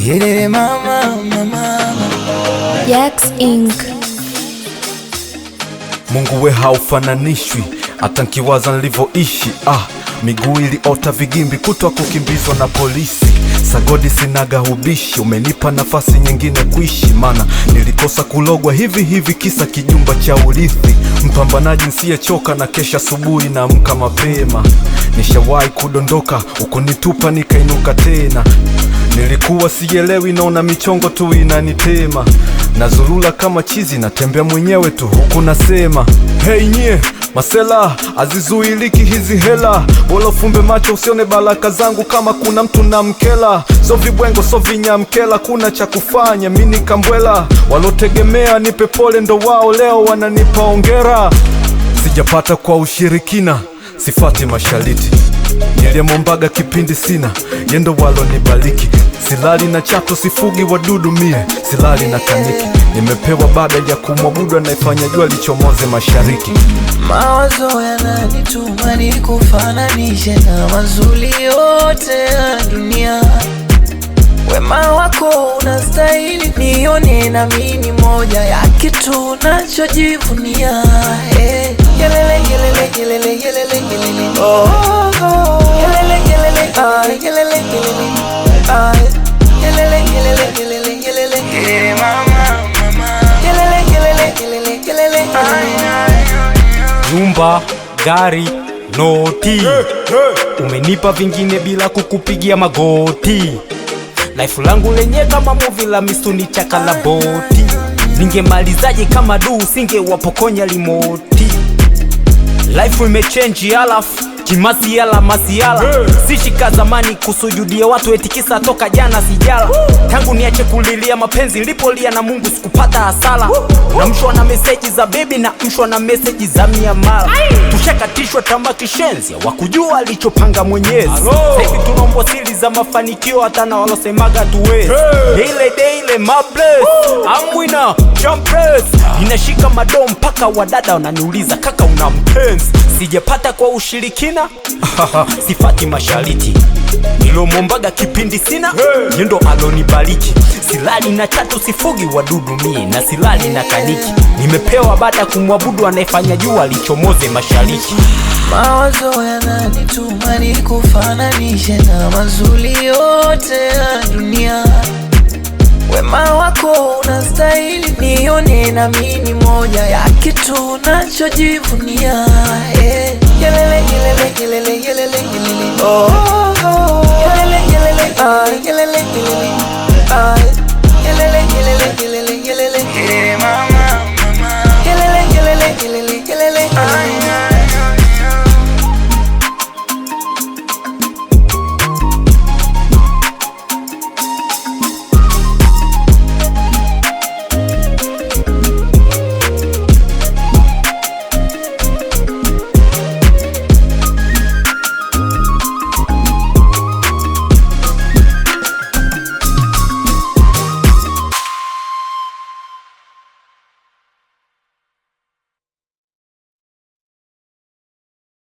Yelele mama, mama. Jax Inc. Mungu we haufananishwi, hata nkiwaza nilivyoishi. Miguu iliota vigimbi kutwa kukimbizwa na polisi. Sagodi sinaga ubishi, umenipa nafasi nyingine kuishi. Mana nilikosa kulogwa hivi kisa kijumba cha urithi. Mpambanaji nsiyechoka na kesha asubuhi na amka mapema. Nishawahi kudondoka, ukunitupa nikainuka tena. Nilikuwa sielewi, naona michongo tu inanitema. Nazulula kama chizi, natembea mwenyewe tu huku nasema hey nye masela, azizuiliki hizi hela. Bora fumbe macho usione baraka zangu kama kuna mtu na mkela. So vibwengo so vinyamkela, kuna cha kufanya mini kambwela. Walotegemea nipe pole ndo wao leo wananipa ongera. Sijapata kwa ushirikina, sifati mashariti. Niliyemombaga kipindi sina, yendo walo nibaliki. Silali na chato sifugi wadudu mie, silali na kaniki. Nimepewa baada ya kumwabudu anaifanya jua lichomoze mashariki. Mawazo yananituma nikufananishe na mazuri yote ya dunia. Wema wako unastahili nione na mimi moja ya kitu nachojivunia. Yelele yelele yelele yelele yelele. Oh yelele yelele yelele yelele. Yelele yelele yelele yelele. Yelele mama mama. Yelele yelele yelele yelele. Nyumba, gari, noti. Umenipa vingine bila kukupigia magoti. Life langu lenye kama movie la mistuni chaka la boti. Ningemalizaje kama singe wapokonya limoti. Life imechange alafu kimasiala masiala. Sishika zamani kusujudia watu etikisa toka jana sijala. Tangu niache kulilia mapenzi nilipolia na Mungu sikupata hasara. Namshwa na meseji za baby na mshwa na meseji za miamala. Tushakatishwa tamaki shenzi wakujua alichopanga Mwenyezi. Sasa tunaomba siri za mafanikio hata na walosemaga tuwezi. Daily my bless, I'm winner, jump race. Ninashika madom mpaka wadada wananiuliza kaka una mpenzi. Sijapata kwa ushirikina, sifati mashariti. Nilomombaga kipindi sina, yendo alonibariki. Silali na chato sifugi wadudu mie, na silali na kaniki. Nimepewa baada kumwabudu anaifanya jua lichomoze mashariki. Mawazo yananituma nikufananishe na mazuri yote ya dunia. Wema wako unastahili nione na mimi moja ya kitu nachojivunia. Yelele yelele yelele yelele yelele. Oh yelele yelele yelele yelele. Yelele yelele yelele yelele.